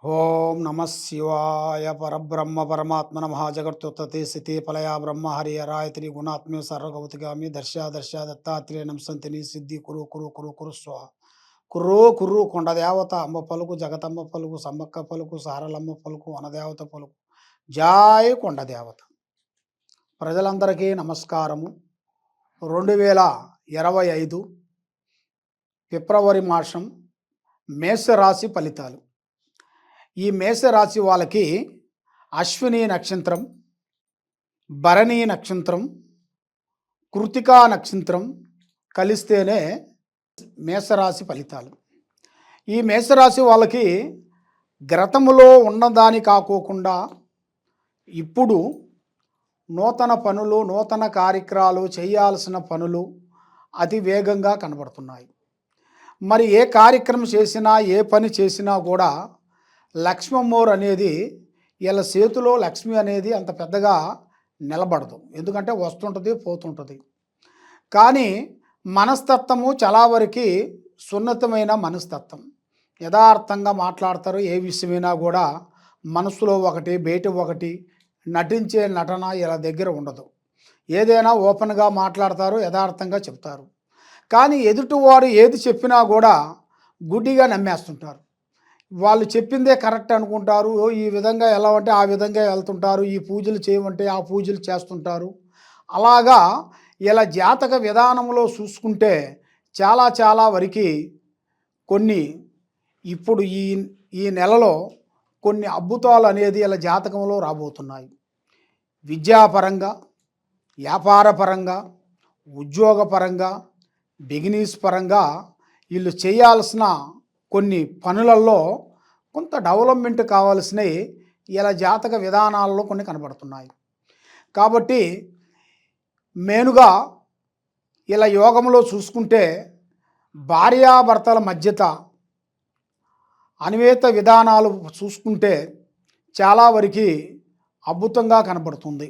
ఓం నమ శివాయ పరబ్రహ్మ పరమాత్మన మహాజగత్తుత్తే స్థితి పలయా బ్రహ్మ హరి హరాయత్రి గుణాత్మ్య సర్వగౌతిగామి దర్శ దత్తాత్రేయ నమసంతిని సిద్ధి కురు కురు కురు కురు స్వ కుర్రో కుర్రు కొండ దేవత అమ్మ పలుకు జగతమ్మ పలుకు సమ్మక్క పలుకు సారలమ్మ పలుకు వనదేవత పలుకు జాయ్ కొండ దేవత. ప్రజలందరికీ నమస్కారము. 2025 ఫిబ్రవరి మాసం మేషరాశి ఫలితాలు. ఈ మేషరాశి వాళ్ళకి అశ్విని నక్షత్రం, భరణి నక్షత్రం, కృతికా నక్షత్రం కలిస్తేనే మేషరాశి ఫలితాలు. ఈ మేషరాశి వాళ్ళకి గతములో ఉన్నదాని కాకోకుండా ఇప్పుడు నూతన పనులు, నూతన కార్యక్రమాలు చేయాల్సిన పనులు అతి వేగంగా కనబడుతున్నాయి. మరి ఏ కార్యక్రమం చేసినా, ఏ పని చేసినా కూడా లక్ష్మమ్మోర్ అనేది వీళ్ళ చేతిలో లక్ష్మి అనేది అంత పెద్దగా నిలబడదు. ఎందుకంటే వస్తుంటుంది, పోతుంటుంది. కానీ మనస్తత్వము చాలా వరకు సున్నితమైన మనస్తత్వం. యథార్థంగా మాట్లాడతారు. ఏ విషయమైనా కూడా మనసులో ఒకటి, బయట ఒకటి నటించే నటన ఇలా దగ్గర ఉండదు. ఏదైనా ఓపెన్గా మాట్లాడతారు, యథార్థంగా చెప్తారు. కానీ ఎదుటివారు ఏది చెప్పినా కూడా గుడ్డిగా నమ్మేస్తుంటారు. వాళ్ళు చెప్పిందే కరెక్ట్ అనుకుంటారు. ఈ విధంగా ఎలా అంటే ఆ విధంగా వెళ్తుంటారు. ఈ పూజలు చేయమంటే ఆ పూజలు చేస్తుంటారు. అలాగా ఇలా జాతక విధానంలో చూసుకుంటే చాలా చాలా వరకు కొన్ని ఇప్పుడు ఈ నెలలో కొన్ని అద్భుతాలు అనేది ఇలా జాతకంలో రాబోతున్నాయి. విద్యాపరంగా, వ్యాపారపరంగా, ఉద్యోగపరంగా, బిజినెస్ పరంగా వీళ్ళు చేయాల్సిన కొన్ని పనులలో కొంత డెవలప్మెంట్ కావాల్సినవి ఇలా జాతక విధానాలలో కొన్ని కనబడుతున్నాయి. కాబట్టి మెయిన్గా ఇలా యోగంలో చూసుకుంటే భార్యాభర్తల మధ్యత అన్వేత విధానాలు చూసుకుంటే చాలా వరకు అద్భుతంగా కనబడుతుంది.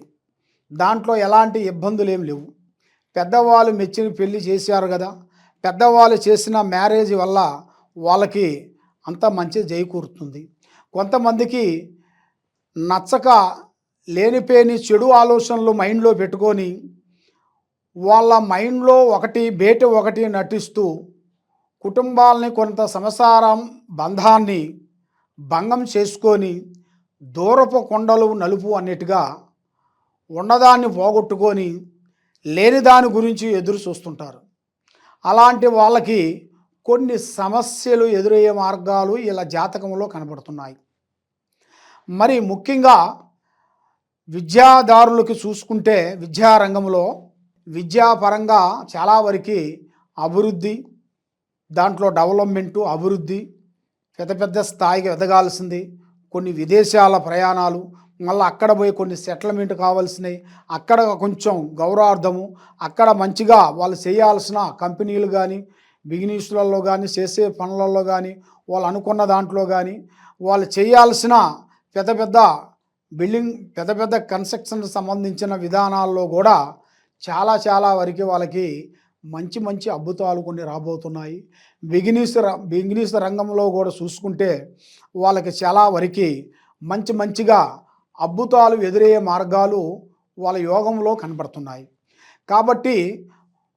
దాంట్లో ఎలాంటి ఇబ్బందులు ఏమి లేవు. పెద్దవాళ్ళు మెచ్చిన పెళ్ళి చేశారు కదా, పెద్దవాళ్ళు చేసిన మ్యారేజ్ వల్ల వాళ్ళకి అంత మంచి చేకూరుతుంది. కొంతమందికి నచ్చక లేనిపోని చెడు ఆలోచనలు మైండ్లో పెట్టుకొని వాళ్ళ మైండ్లో ఒకటి బయట ఒకటి నటిస్తూ కుటుంబాలని కొంత సంసారం బంధాన్ని భంగం చేసుకొని దూరపు కొండలు నలుపు అన్నట్టుగా ఉన్నదాన్ని పోగొట్టుకొని లేని దాని గురించి ఎదురు చూస్తుంటారు. అలాంటి వాళ్ళకి కొన్ని సమస్యలు ఎదురయ్యే మార్గాలు ఇలా జాతకంలో కనబడుతున్నాయి. మరి ముఖ్యంగా విద్యాదారులకి చూసుకుంటే విద్యారంగంలో విద్యాపరంగా చాలా వరకు అభివృద్ధి, దాంట్లో డెవలప్మెంటు, అభివృద్ధి పెద్ద పెద్ద స్థాయికి ఎదగాల్సింది. కొన్ని విదేశాల ప్రయాణాలు, మళ్ళీ అక్కడ పోయి కొన్ని సెటిల్మెంట్ కావాల్సినవి, అక్కడ కొంచెం గౌరవార్థము, అక్కడ మంచిగా వాళ్ళు చేయాల్సిన కంపెనీలు కానీ, బిజినెస్లలో కానీ, చేసే పనులలో కానీ, వాళ్ళు అనుకున్న దాంట్లో కానీ, వాళ్ళు చేయాల్సిన పెద్ద పెద్ద బిల్డింగ్, పెద్ద పెద్ద కన్స్ట్రక్షన్ సంబంధించిన విధానాల్లో కూడా చాలా చాలా వరకు వాళ్ళకి మంచి మంచి అద్భుతాలు కొన్ని రాబోతున్నాయి. బిజినెస్ రంగంలో కూడా చూసుకుంటే వాళ్ళకి చాలా వరకు మంచిగా అద్భుతాలు ఎదురయ్యే మార్గాలు వాళ్ళ యోగంలో కనబడుతున్నాయి. కాబట్టి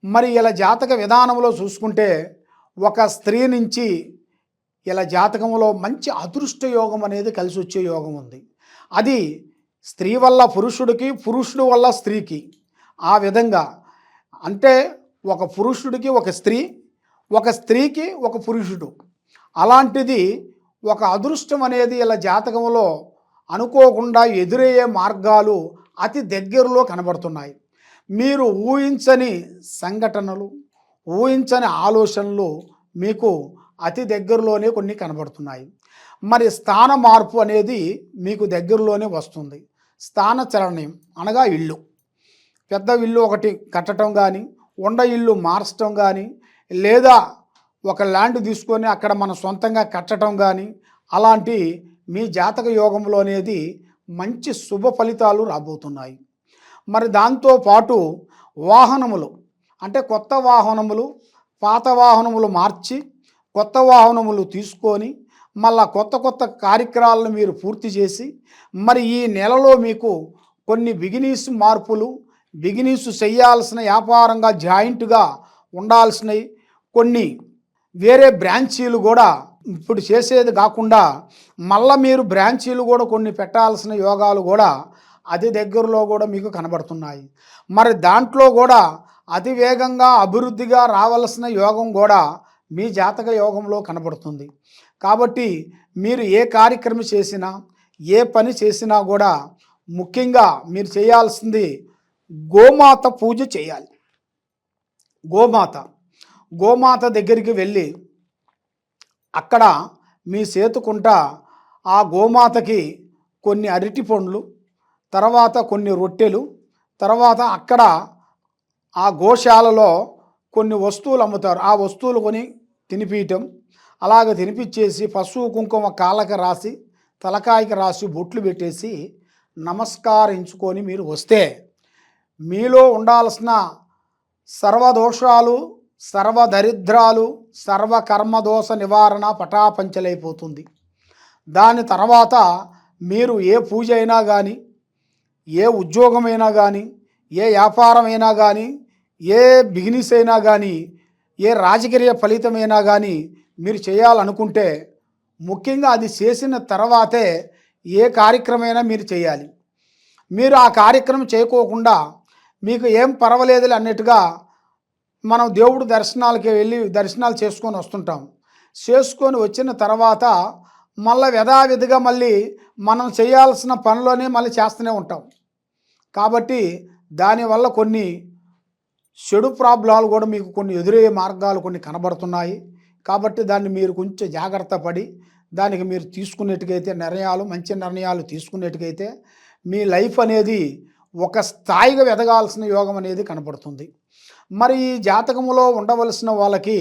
మరి ఇలా జాతక విధానంలో చూసుకుంటే ఒక స్త్రీ నుంచి ఇలా జాతకంలో మంచి అదృష్ట యోగం అనేది కలిసి వచ్చే యోగం ఉంది. అది స్త్రీ వల్ల పురుషుడికి, పురుషుడు వల్ల స్త్రీకి. ఆ విధంగా అంటే ఒక పురుషుడికి ఒక స్త్రీ, ఒక స్త్రీకి ఒక పురుషుడు. అలాంటిది ఒక అదృష్టం అనేది ఇలా జాతకంలో అనుకోకుండా ఎదురయ్యే మార్గాలు అతి దగ్గరలో కనబడుతున్నాయి. మీరు ఊహించని సంఘటనలు, ఊహించని ఆలోచనలు మీకు అతి దగ్గరలోనే కొన్ని కనబడుతున్నాయి. మరి స్థాన మార్పు అనేది మీకు దగ్గరలోనే వస్తుంది. స్థాన చలనం అనగా ఇల్లు, పెద్ద ఇల్లు ఒకటి కట్టడం కానీ, ఉండ ఇల్లు మార్చడం కానీ, లేదా ఒక ల్యాండ్ తీసుకొని అక్కడ మన సొంతంగా కట్టడం కానీ, అలాంటి మీ జాతక యోగంలో అనేది మంచి శుభ ఫలితాలు రాబోతున్నాయి. మరి దాంతోపాటు వాహనములు అంటే కొత్త వాహనములు, పాత వాహనములు మార్చి కొత్త వాహనములు తీసుకొని మళ్ళా కొత్త కొత్త కార్యక్రమాలను మీరు పూర్తి చేసి మరి ఈ నెలలో మీకు కొన్ని బిగినీస్ మార్పులు బిగినీస్ చేయాల్సిన వ్యాపారంగా జాయింట్గా ఉండాల్సినవి కొన్ని వేరే బ్రాంచీలు కూడా ఇప్పుడు చేసేది కాకుండా మళ్ళీ మీరు బ్రాంచీలు కూడా కొన్ని పెట్టాల్సిన యోగాలు కూడా అతి దగ్గరలో కూడా మీకు కనబడుతున్నాయి. మరి దాంట్లో కూడా అతి వేగంగా అభివృద్ధిగా రావాల్సిన యోగం కూడా మీ జాతక యోగంలో కనబడుతుంది. కాబట్టి మీరు ఏ కార్యక్రమం చేసినా ఏ పని చేసినా కూడా ముఖ్యంగా మీరు చేయాల్సింది గోమాత పూజ చేయాలి. గోమాత దగ్గరికి వెళ్ళి అక్కడ మీ సేతుకుంట ఆ గోమాతకి కొన్ని అరటి పండ్లు, తర్వాత కొన్ని రొట్టెలు, తర్వాత అక్కడ ఆ గోశాలలో కొన్ని వస్తువులు అమ్ముతారు, ఆ వస్తువులు కొని తినిపించటం. అలాగ తినిపించేసి పసుపు కుంకుమ కాళ్ళకి రాసి తలకాయకి రాసి బొట్లు పెట్టేసి నమస్కరించుకొని మీరు వస్తే మీలో ఉండాల్సిన సర్వదోషాలు, సర్వదరిద్రాలు, సర్వకర్మదోష నివారణ పటాపంచలైపోతుంది. దాని తర్వాత మీరు ఏ పూజ అయినా కానీ, ఏ ఉద్యోగమైనా కానీ, ఏ వ్యాపారమైనా కానీ, ఏ బిజినెస్ అయినా కానీ, ఏ రాజకీయ ఫలితమైనా కానీ మీరు చేయాలనుకుంటే ముఖ్యంగా అది చేసిన తర్వాతే ఏ కార్యక్రమమైనా మీరు చేయాలి. మీరు ఆ కార్యక్రమం చేయకోకుండా మీకు ఏం పర్వాలేదులే అన్నట్టుగా మనం దేవుడు దర్శనాలకి వెళ్ళి దర్శనాలు చేసుకొని వస్తుంటాం. చేసుకొని వచ్చిన తర్వాత మళ్ళీ యథావిధిగా మళ్ళీ మనం చేయాల్సిన పనిలోనే మళ్ళీ చేస్తూనే ఉంటాం. కాబట్టి దానివల్ల కొన్ని చెడు ప్రాబ్లాలు కూడా మీకు కొన్ని ఎదురయ్యే మార్గాలు కొన్ని కనబడుతున్నాయి. కాబట్టి దాన్ని మీరు కొంచెం జాగ్రత్త పడి దానికి మీరు తీసుకునేట్టుకైతే మంచి నిర్ణయాలు తీసుకునేట్టుకైతే మీ లైఫ్ అనేది ఒక స్థాయిగా ఎదగాల్సిన యోగం అనేది కనబడుతుంది. మరి ఈ జాతకములో ఉండవలసిన వాళ్ళకి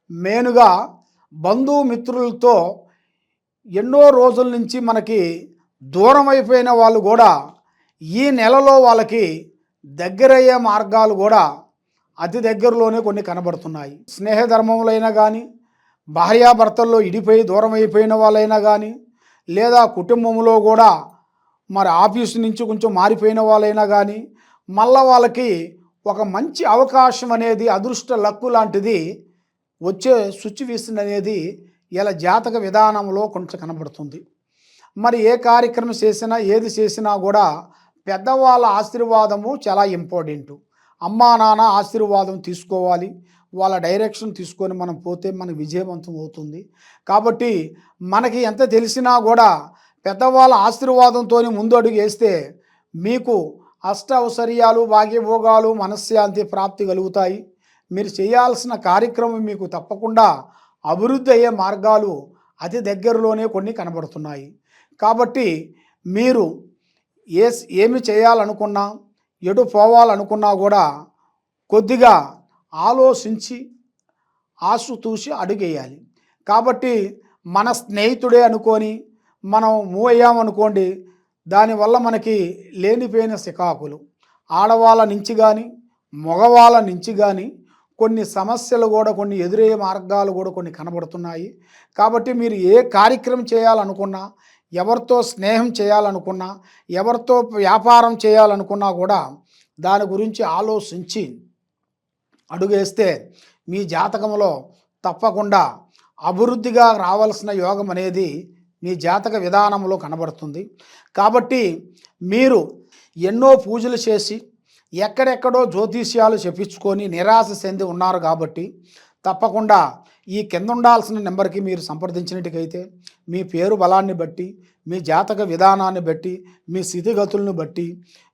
మెయిన్గా బంధుమిత్రులతో ఎన్నో రోజుల నుంచి మనకి దూరం అయిపోయిన వాళ్ళు కూడా ఈ నెలలో వాళ్ళకి దగ్గరయ్యే మార్గాలు కూడా అతి దగ్గరలోనే కొన్ని కనబడుతున్నాయి. స్నేహధర్మములైనా కానీ, భార్యాభర్తల్లో ఇడిపోయి దూరం అయిపోయిన వాళ్ళైనా కానీ, లేదా కుటుంబంలో కూడా మరి ఆఫీసు నుంచి కొంచెం మారిపోయిన వాళ్ళైనా కానీ మళ్ళా వాళ్ళకి ఒక మంచి అవకాశం అనేది అదృష్ట లక్కు లాంటిది వచ్చే సిచ్యువేషన్ అనేది ఇలా జాతక విధానంలో కొంచెం కనబడుతుంది. మరి ఏ కార్యక్రమం చేసినా ఏది చేసినా కూడా పెద్దవాళ్ళ ఆశీర్వాదము చాలా ఇంపార్టెంట్. అమ్మా నాన్న ఆశీర్వాదం తీసుకోవాలి. వాళ్ళ డైరెక్షన్ తీసుకొని మనం పోతే మనకు విజయవంతం అవుతుంది. కాబట్టి మనకి ఎంత తెలిసినా కూడా పెద్దవాళ్ళ ఆశీర్వాదంతో ముందు అడుగు వేస్తే మీకు అష్టౌశ్వర్యాలు, భాగ్యభోగాలు, మనశ్శాంతి ప్రాప్తి కలుగుతాయి. మీరు చేయాల్సిన కార్యక్రమం మీకు తప్పకుండా అభివృద్ధి అయ్యే మార్గాలు అతి దగ్గరలోనే కొన్ని కనబడుతున్నాయి. కాబట్టి మీరు ఏమి చేయాలనుకున్నా, ఎటు పోవాలనుకున్నా కూడా కొద్దిగా ఆలోచించి ఆశతూసి అడుగేయాలి. కాబట్టి మన స్నేహితుడే అనుకొని మనం మూవ్ అయ్యామనుకోండి, దానివల్ల మనకి లేనిపోయిన సికాకులు ఆడవాళ్ళ నుంచి కానీ మగవాళ్ళ నుంచి కానీ కొన్ని సమస్యలు కూడా కొన్ని ఎదురయ్యే మార్గాలు కూడా కొన్ని కనబడుతున్నాయి. కాబట్టి మీరు ఏ కార్యక్రమం చేయాలనుకున్నా, ఎవరితో స్నేహం చేయాలనుకున్నా, ఎవరితో వ్యాపారం చేయాలనుకున్నా కూడా దాని గురించి ఆలోచించి అడుగేస్తే మీ జాతకంలో తప్పకుండా అభివృద్ధిగా రావాల్సిన యోగం అనేది మీ జాతక విధానంలో కనబడుతుంది. కాబట్టి మీరు ఎన్నో పూజలు చేసి ఎక్కడెక్కడో జ్యోతిష్యాలు చెప్పించుకొని నిరాశ చెంది ఉన్నారు. కాబట్టి తప్పకుండా ఈ కింద ఉండాల్సిన నెంబర్కి మీరు సంప్రదించినట్టుకైతే మీ పేరు బలాన్ని బట్టి, మీ జాతక విధానాన్ని బట్టి, మీ స్థితిగతులను బట్టి,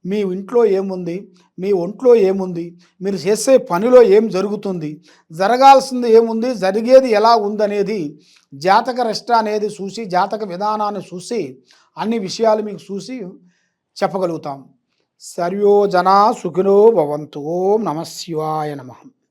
మీ ఇంట్లో ఏముంది, మీ ఒంట్లో ఏముంది, మీరు చేసే పనిలో ఏం జరుగుతుంది, జరగాల్సింది ఏముంది, జరిగేది ఎలా ఉందనేది జాతక రిష్ట అనేది చూసి, జాతక విధానాన్ని చూసి అన్ని విషయాలు మీకు చూసి చెప్పగలుగుతాం. సర్వో జనా సుఖినో భవంతు. ఓం నమః శివాయ నమః.